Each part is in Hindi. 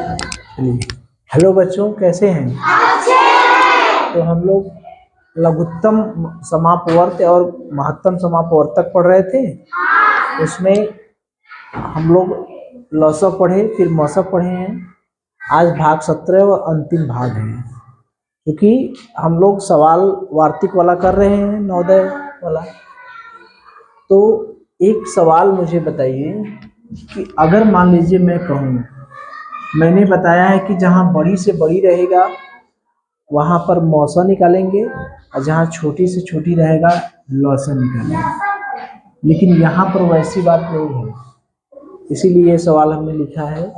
चलिए, हेलो बच्चों, कैसे हैं? तो हम लोग लघुत्तम समापवर्त और महत्तम समापवर्त तक पढ़ रहे थे। उसमें हम लोग लौसव पढ़े, फिर मौसव पढ़े हैं। आज भाग 17 और अंतिम भाग है, क्योंकि हम लोग सवाल वार्तिक वाला कर रहे हैं, नवोदय वाला। तो एक सवाल मुझे बताइए कि अगर मान लीजिए मैं कहूँ, मैंने बताया है कि जहाँ बड़ी से बड़ी रहेगा वहाँ पर मौसा निकालेंगे और जहाँ छोटी से छोटी रहेगा लौसा निकालेंगे। लेकिन यहाँ पर वैसी बात नहीं है, इसीलिए ये सवाल हमने लिखा है।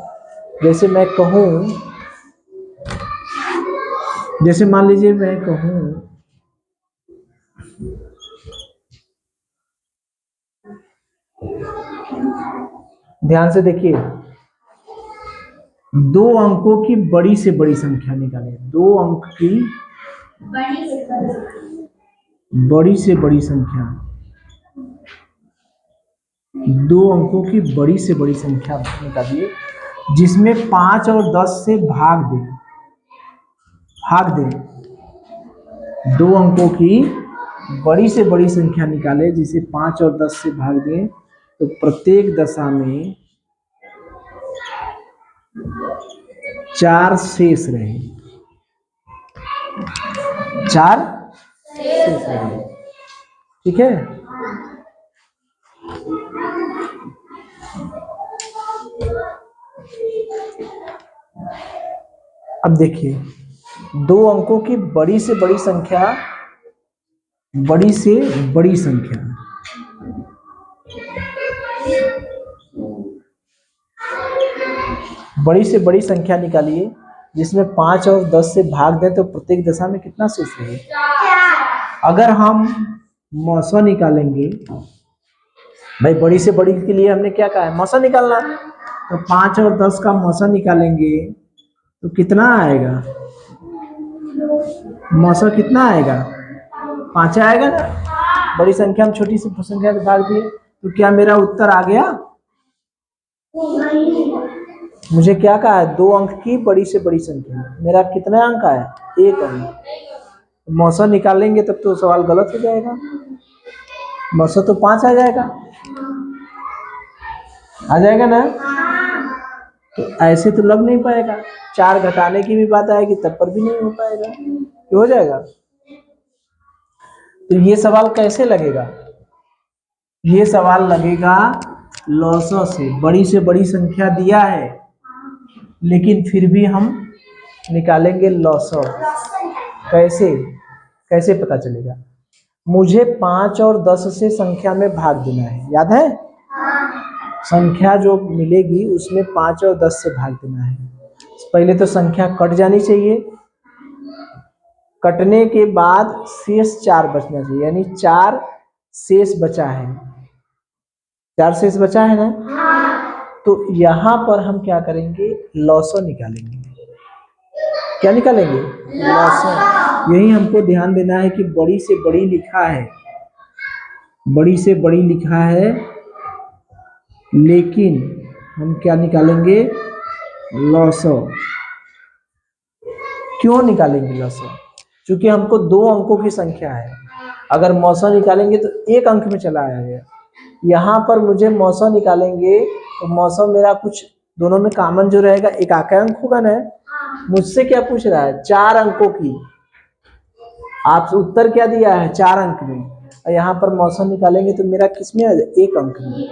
जैसे मैं कहूँ, जैसे मान लीजिए मैं कहूँ ध्यान से देखिए, 2 अंकों की बड़ी से बड़ी संख्या निकालें। 2 अंक की बड़ी से बड़ी संख्या, 2 अंकों की बड़ी से बड़ी संख्या निकालिए जिसमें 5 और 10 से भाग दे। 2 अंकों की बड़ी से बड़ी संख्या निकाले जिसे 5 और 10 से भाग दें, तो प्रत्येक दशा में 4 शेष रहे। 4 शेष रहे, ठीक है। अब देखिए, 2 अंकों की बड़ी से बड़ी संख्या, बड़ी से बड़ी संख्या, बड़ी से बड़ी संख्या निकालिए जिसमें 5 और 10 से भाग दें, तो प्रत्येक दशा में कितना शेष रहे। अगर हम मौसा निकालेंगे, भाई बड़ी से बड़ी के लिए हमने क्या कहा है, मौसा निकालना। तो 5 और 10 का मौसा निकालेंगे तो कितना आएगा, मौसा कितना आएगा, 5 आएगा ना। बड़ी संख्या हम छोटी सी संख्या से भाग दिए, तो क्या मेरा उत्तर आ गया? मुझे क्या कहा है, 2 अंक की बड़ी से बड़ी संख्या, मेरा कितना अंक आया, 1 अंक। मौसा निकालेंगे तब तो सवाल गलत हो जाएगा, मौसा तो 5 आ जाएगा ना। तो ऐसे तो लग नहीं पाएगा, 4 घटाने की भी बात आएगी तब पर भी नहीं हो पाएगा, तो हो जाएगा। तो ये सवाल कैसे लगेगा, ये सवाल लगेगा लौसों से। बड़ी से बड़ी संख्या दिया है लेकिन फिर भी हम निकालेंगे लौसौ। कैसे पता चलेगा? मुझे 5 और 10 से संख्या में भाग देना है, याद है? संख्या जो मिलेगी उसमें 5 और 10 से भाग देना है। पहले तो संख्या कट जानी चाहिए, कटने के बाद शेष 4 बचना चाहिए, यानी 4 शेष बचा है। 4 शेष बचा है ना। तो यहाँ पर हम क्या करेंगे, लौसौ निकालेंगे। क्या निकालेंगे? लौसौ। यही हमको ध्यान देना है कि बड़ी से बड़ी लिखा है, बड़ी से बड़ी लिखा है, लेकिन हम क्या निकालेंगे, लौसौ। क्यों निकालेंगे लौसौ? क्योंकि हमको 2 अंकों की संख्या है, अगर मौसा निकालेंगे तो 1 अंक में चला आएगा। यहाँ पर मुझे मौसा निकालेंगे तो मौसा मेरा कुछ दोनों में कॉमन जो रहेगा, एक आका अंक होगा ना। मुझसे क्या पूछ रहा है, 4 अंकों की। आप उत्तर क्या दिया है, 4 अंक में, और यहाँ पर मौसा निकालेंगे तो मेरा किस में आ जाए, 1 अंक में।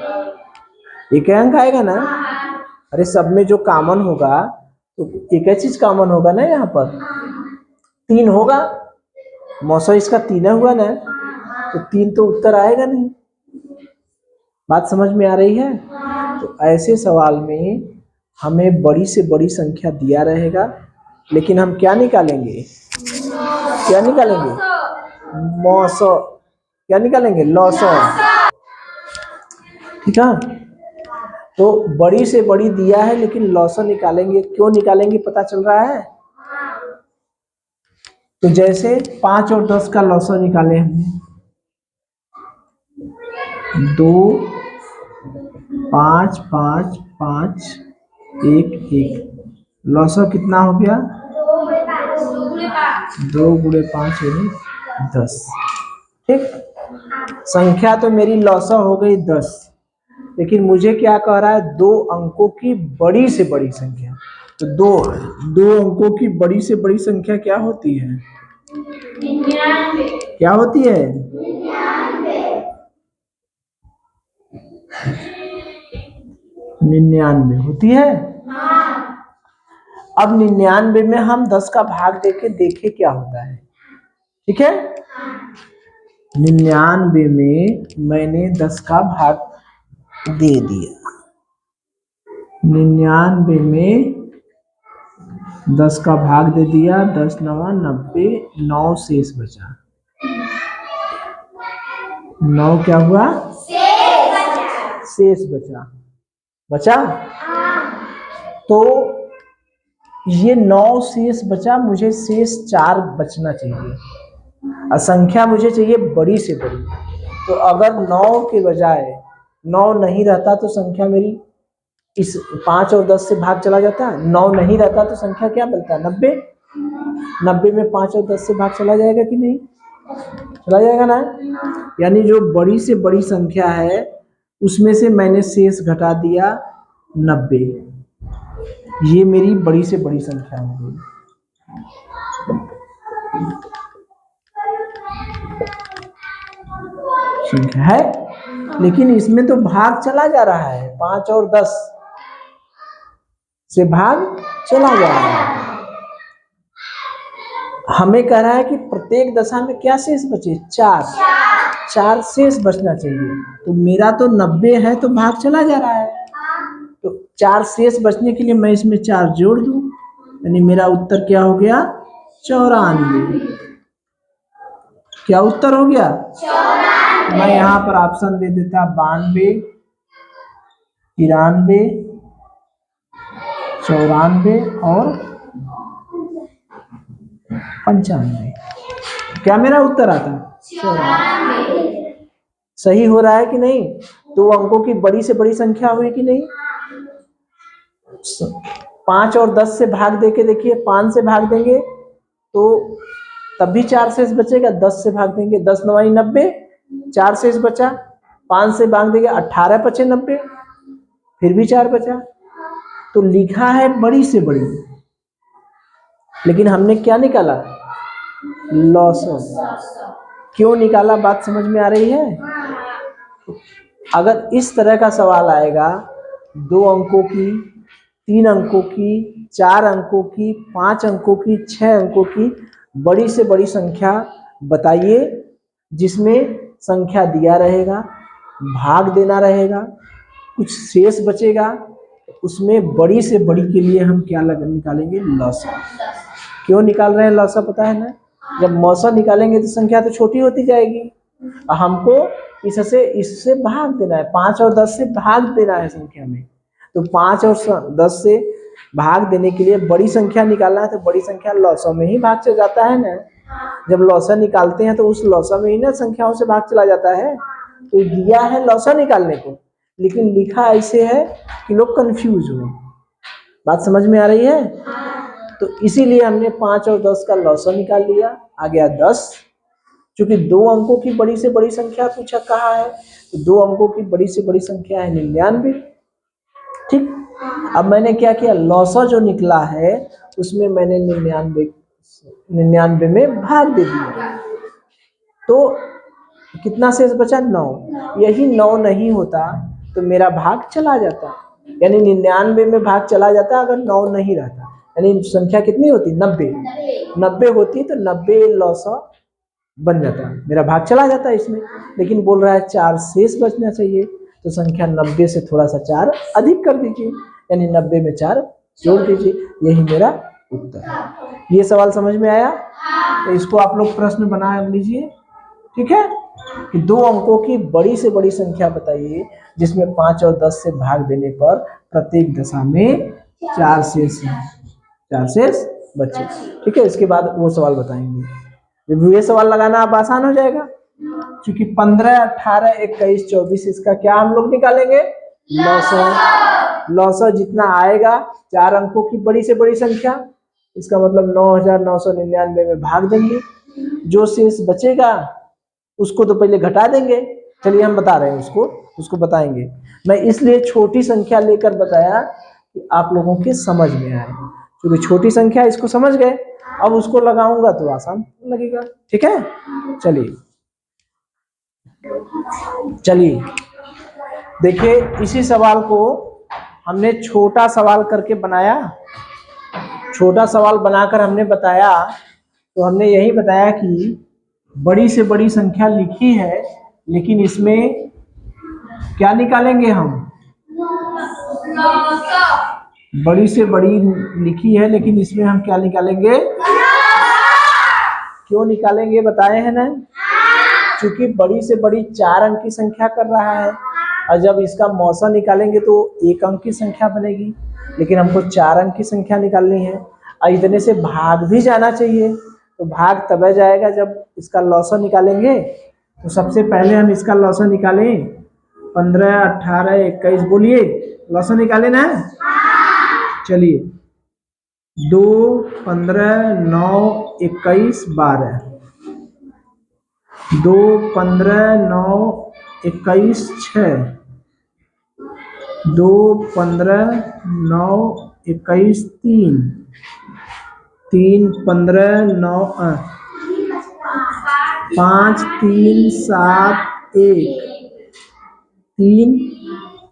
1 अंक आएगा ना। अरे सब में जो कॉमन होगा तो एक ही चीज कॉमन होगा ना, यहाँ पर 3 होगा, मौसा इसका 3 हुआ ना, तो 3 तो उत्तर आएगा नहीं। बात समझ में आ रही है? तो ऐसे सवाल में हमें बड़ी से बड़ी संख्या दिया रहेगा, लेकिन हम क्या निकालेंगे, मौसौ। क्या निकालेंगे, लौसौ, ठीक है। तो बड़ी से बड़ी दिया है लेकिन लौसौ निकालेंगे। क्यों निकालेंगे पता चल रहा है? तो जैसे 5 और 10 का लौसौ निकाले हमने, 2 5 5 5 1 1, लौसा कितना हो गया? 2 × 5 यानी 10। ठीक, संख्या तो मेरी लौसा हो गई 10, लेकिन मुझे क्या कह रहा है? 2 अंकों की बड़ी से बड़ी संख्या। तो दो अंकों की बड़ी से बड़ी संख्या क्या होती है? 99। क्या होती है? 99 होती है। अब 99 में हम 10 का भाग देके देखे क्या होता है। ठीक है, 99 में मैंने 10 का भाग दे दिया। 99 में 10 का भाग दे दिया, 10 9 90, 9 शेष बचा। 9 क्या हुआ? शेष बचा। बचा? तो ये 9 शेष बचा, मुझे शेष 4 बचना चाहिए। असंख्या मुझे चाहिए बड़ी से बड़ी। तो अगर 9 के बजाय 9 नहीं रहता तो संख्या मेरी इस 5 और 10 से भाग चला जाता है। 9 नहीं रहता तो संख्या क्या बनता है? 90। 90 में 5 और 10 से भाग चला जाएगा कि नहीं? चला जाएगा ना। यानी जो बड़ी से बड़ी संख्या है उसमें से मैंने शेष घटा दिया 90। ये मेरी बड़ी से बड़ी संख्या हो गई। संख्या है, लेकिन इसमें तो भाग चला जा रहा है। 5 और 10 से भाग चला जा रहा है। हमें कह रहा है कि प्रत्येक दशा में क्या शेष बचे? 4 शेष बचना चाहिए। तो मेरा तो 90 है तो भाग चला जा रहा है। तो 4 शेष बचने के लिए मैं इसमें 4 जोड़ दूं, यानी मेरा उत्तर क्या हो गया? 94। क्या उत्तर हो गया? 94। मैं यहाँ पर ऑप्शन दे देता 92, 93, 94 और 95। क्या मेरा उत्तर आता? 94। सही हो रहा है कि नहीं? 2 अंकों की बड़ी से बड़ी संख्या हुई कि नहीं? 5 और 10 से भाग देके देखिए। 5 से भाग देंगे तो तब भी 4 शेष बचेगा। 10 से भाग देंगे, 10 9 90, 4 शेष बचा। 5 से भाग देंगे, 18 बचे 90, फिर भी 4 बचा। तो लिखा है बड़ी से बड़ी, लेकिन हमने क्या निकाला? लौसा। क्यों निकाला? बात समझ में आ रही है? अगर इस तरह का सवाल आएगा, 2 अंकों की, 3 अंकों की, 4 अंकों की, 5 अंकों की, 6 अंकों की बड़ी से बड़ी संख्या बताइए, जिसमें संख्या दिया रहेगा, भाग देना रहेगा, कुछ शेष बचेगा, उसमें बड़ी से बड़ी के लिए हम क्या निकालेंगे? लौसा। क्यों निकाल रहे हैं लौसा पता है ना? जब मौसा निकालेंगे तो संख्या तो छोटी होती जाएगी। हमको इससे भाग देना है। 5 और 10 से भाग देना है संख्या में। तो 5 और 10 से भाग देने के लिए बड़ी संख्या निकालना है, तो बड़ी संख्या लौसा में ही भाग चला जाता है ना। जब लौसा निकालते हैं तो उस लौसा में ही ना संख्याओं से भाग चला जाता है। तो दिया है लौसा निकालने को, लेकिन लिखा ऐसे है कि लोग कंफ्यूज हो। बात समझ में आ रही है? तो इसीलिए हमने 5 और 10 का लौसा निकाल लिया। आ गया 10। क्योंकि 2 अंकों की बड़ी से बड़ी संख्या पूछा कहा है, तो 2 अंकों की बड़ी से बड़ी संख्या है 99। ठीक, अब मैंने क्या किया? लौसा जो निकला है उसमें मैंने 99 में भाग दे दिया। तो कितना शेष बचा? 9। यही 9 नहीं होता तो मेरा भाग चला जाता, यानी 99 में भाग चला जाता अगर 9 नहीं रहता। यानी संख्या कितनी होती? 90। 90 होती तो 90 लौसा बन जाता, मेरा भाग चला जाता इसमें। लेकिन बोल रहा है 4 शेष बचना चाहिए, तो संख्या 90 से थोड़ा सा 4 अधिक कर दीजिए, यानी 90 में 4 जोड़ दीजिए। यही मेरा उत्तर है। ये सवाल समझ में आया? तो इसको आप लोग प्रश्न बना लीजिए। ठीक है, कि 2 अंकों की बड़ी से बड़ी संख्या बताइए जिसमें 5 और 10 से भाग देने पर प्रत्येक दशा में 4 शेष बचे। ठीक है, इसके बाद वो सवाल बताएंगे। जब ये सवाल लगाना आप आसान हो जाएगा, क्योंकि 15, 18, 21, 24 इसका क्या हम लोग निकालेंगे? लौसौ जितना आएगा 4 अंकों की बड़ी से बड़ी संख्या, इसका मतलब 9999 में भाग देंगे, जो शेष बचेगा उसको तो पहले घटा देंगे। चलिए हम बता रहे हैं, उसको बताएंगे। मैं इसलिए छोटी संख्या लेकर बताया कि आप लोगों के समझ में आए, क्योंकि छोटी संख्या इसको समझ गए, अब उसको लगाऊंगा तो आसान लगेगा। ठीक है, चलिए देखिए, इसी सवाल को हमने छोटा सवाल करके बनाया। छोटा सवाल बनाकर हमने बताया, तो हमने यही बताया कि बड़ी से बड़ी संख्या लिखी है, लेकिन इसमें क्या निकालेंगे हम? बड़ी से बड़ी लिखी है, लेकिन इसमें हम क्या निकालेंगे? क्यों निकालेंगे बताए हैं ना? क्योंकि बड़ी से बड़ी 4 अंक की संख्या कर रहा है, और जब इसका मौसा निकालेंगे तो 1 अंक की संख्या बनेगी, लेकिन हमको 4 अंक की संख्या निकालनी है, और इतने से भाग भी जाना चाहिए। तो भाग तब जाएगा जब इसका लौसा निकालेंगे। तो सबसे पहले हम इसका लौसा निकालें। 15, 18, 21, बोलिए लौसा निकाले ना। चलिए 2, 15, 9, 21, 12। 2, 15, 9, 21, 6। 2, 15, 9, 21, 3। 3, 15, 9, 5, 3, 7, 1। 3,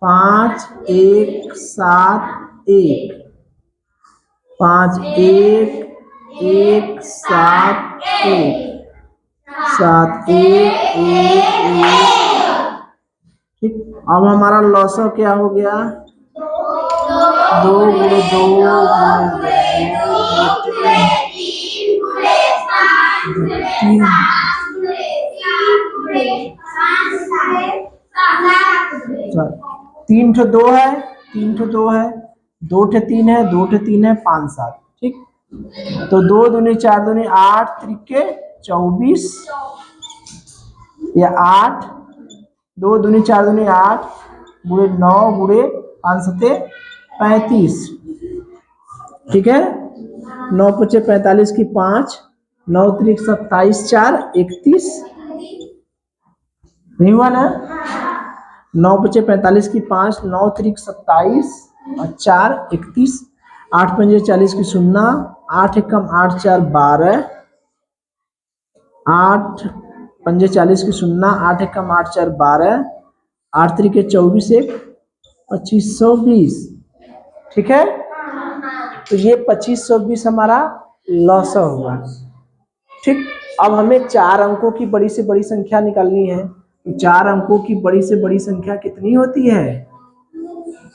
5, 1, 7, 1। 5, 1, 1, 7, 1। 7, 1, 1, 1। ठीक, अब हमारा लौसा क्या हो गया? 2 गुणे 2 3 ठो 2 है, 3 ठो 2 है, 2 ठो 3 है, 2 ठो 3 है, 5, 7। ठीक, तो 2 दूनी 4 दूनी 8, त्रिके 24, या 8, 2 दूनी 4 दूनी 8, गुणे 9 गुणे 5 सते 35। ठीक है, 9 पचे 45 की 5, 9 त्रिक 27, 4 31। नहीं हुआ ना? 9 पचे 45 की 5, 9 त्रिक 27 और 4 31। 8 पंजे 40 की 0, 8 एकम 8 4 12। 8 पंजे 40 की 0, 8 एकम 8 4 12। 8 त्रिके 24, 1 2520। ठीक है, तो ये 2520 हमारा लौसा हुआ। ठीक, अब हमें 4 अंकों की बड़ी से बड़ी संख्या निकालनी है। तो 4 अंकों की बड़ी से बड़ी संख्या कितनी होती है?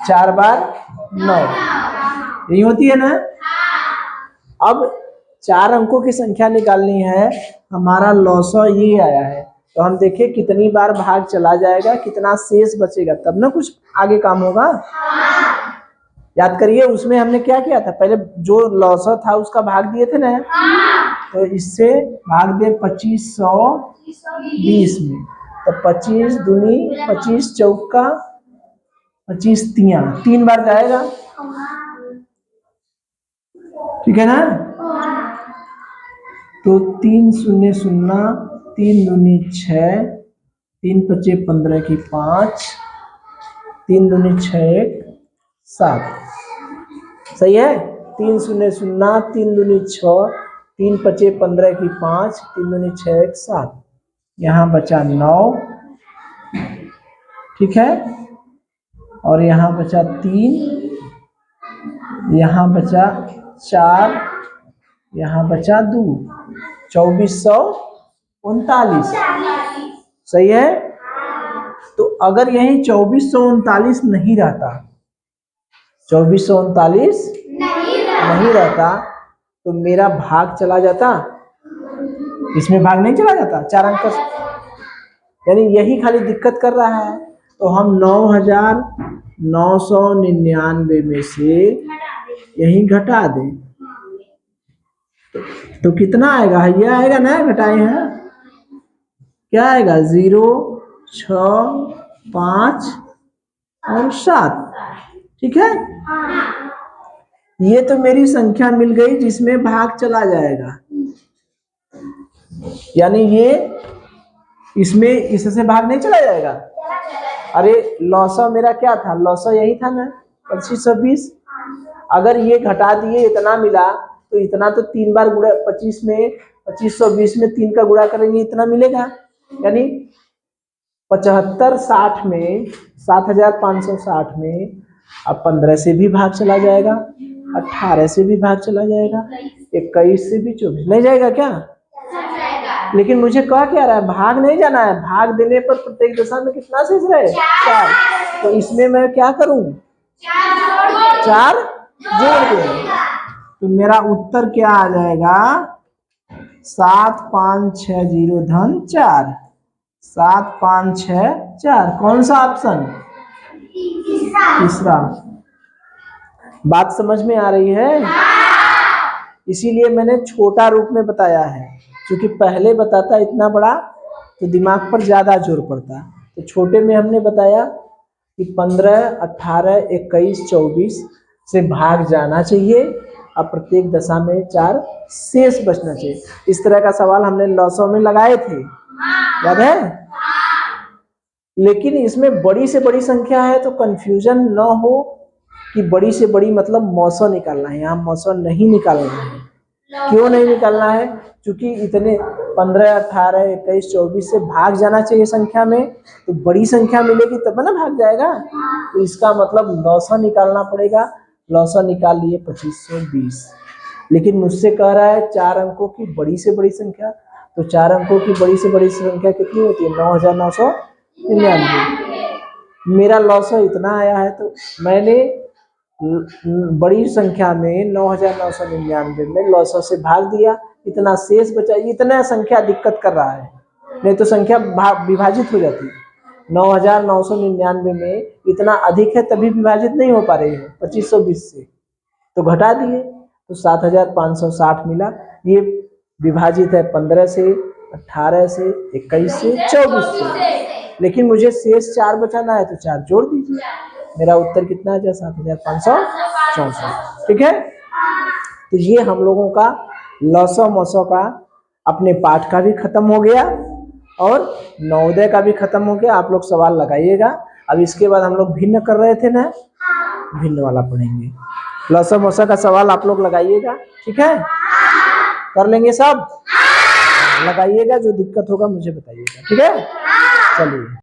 4 बार 9, यही होती है ना? अब 4 अंकों की संख्या निकालनी है, हमारा लौसा ये आया है, तो हम देखिए कितनी बार भाग चला जाएगा, कितना शेष बचेगा, तब ना कुछ आगे काम होगा। याद करिए, उसमें हमने क्या किया था? पहले जो लौसा था उसका भाग दिए थे ना, तो इससे भाग दे 2520 में, तो 25 दूनी 25 चौका 25 तिया 3 बार जाएगा। ठीक है ना? तो 3 0 0, 3 दूनी 6, 3 पचे 15 की 5, 3 दूनी 6 1 7। सही है? 3 0 0, 3 दूनी 6, 3 पचे 15 की 5, 3 दूनी 6 1 7। यहाँ बचा 9। ठीक है, और यहाँ बचा 3, यहाँ बचा 4, यहाँ बचा 2, 2439। सही है? तो अगर यही 2439 नहीं रहता, 2439 नहीं रहता, तो मेरा भाग चला जाता, इसमें भाग नहीं चला जाता 4 अंक का, यानी यही खाली दिक्कत कर रहा है। तो हम 9999 में से यही घटा दें, तो कितना आएगा? ये आएगा ना, घटाए हैं, क्या आएगा? 0 6 5 और 7। ठीक है, ये तो मेरी संख्या मिल गई जिसमें भाग चला जाएगा, यानी ये इसमें इससे भाग नहीं चला जाएगा। अरे लौसा मेरा क्या था, लौसा यही था ना 2520। अगर ये घटा दिए इतना मिला तो इतना तो 3 बार गुणा 25 में 2520 में 3 का गुणा करेंगे इतना मिलेगा, यानी 7560 में 7560 में अब 15 से भी भाग चला जाएगा, 18 से भी भाग चला जाएगा, 21 से भी 24 नहीं जाएगा क्या? लेकिन मुझे कह क्या रहा है, भाग नहीं जाना है, भाग देने पर प्रत्येक दशा में कितना शेष रहे 4। तो इसमें मैं क्या करूं, 4 जोड़ दूं, तो मेरा उत्तर क्या आ जाएगा 7560 धन 4, 7564। कौन सा ऑप्शन? तीसरा। बात समझ में आ रही है? इसीलिए मैंने छोटा रूप में बताया है, क्योंकि पहले बताता इतना बड़ा तो दिमाग पर ज्यादा जोर पड़ता, तो छोटे में हमने बताया कि 15, 18, 21, 24 से भाग जाना चाहिए और प्रत्येक दशा में 4 शेष बचना चाहिए। इस तरह का सवाल हमने लॉसों में लगाए थे, याद है? लेकिन इसमें बड़ी से बड़ी संख्या है तो कंफ्यूजन न हो कि बड़ी से बड़ी मतलब मौसा निकालना है, यहाँ मौसा नहीं निकालना है। क्यों नहीं निकालना है? क्योंकि इतने 15, 18, 21, 24 से भाग जाना चाहिए संख्या में, तो बड़ी संख्या मिलेगी तब ना भाग जाएगा, तो इसका मतलब लौसा निकालना पड़ेगा। लौसा निकाल लिए 2520, लेकिन मुझसे कह रहा है 4 अंकों की बड़ी से बड़ी संख्या, तो 4 अंकों की बड़ी से बड़ी संख्या कितनी होती है 9999। मेरा लौसा इतना आया है तो मैंने बड़ी संख्या में 9999 में लौसा से भाग दिया, इतना शेष बचा। इतना संख्या दिक्कत कर रहा है, नहीं तो संख्या विभाजित हो जाती। 9999 में इतना अधिक है तभी विभाजित नहीं हो पा रही है 2520 से, तो घटा दिए तो 7560 मिला। ये विभाजित है 15 से, 18 से, 21 से, 24 से, लेकिन मुझे शेष 4 बचाना है तो 4 जोड़ दीजिए। मेरा उत्तर कितना है 7564। ठीक है, तो ये हम लोगों का लौसा मौसा का अपने पाठ का भी खत्म हो गया और नवोदय का भी खत्म हो गया। आप लोग सवाल लगाइएगा। अब इसके बाद हम लोग भिन्न कर रहे थे ना, भिन्न वाला पढ़ेंगे। लौसा मौसा का सवाल आप लोग लगाइएगा, ठीक है? कर लेंगे सब, लगाइएगा। जो दिक्कत होगा मुझे बताइएगा, ठीक है? चलिए।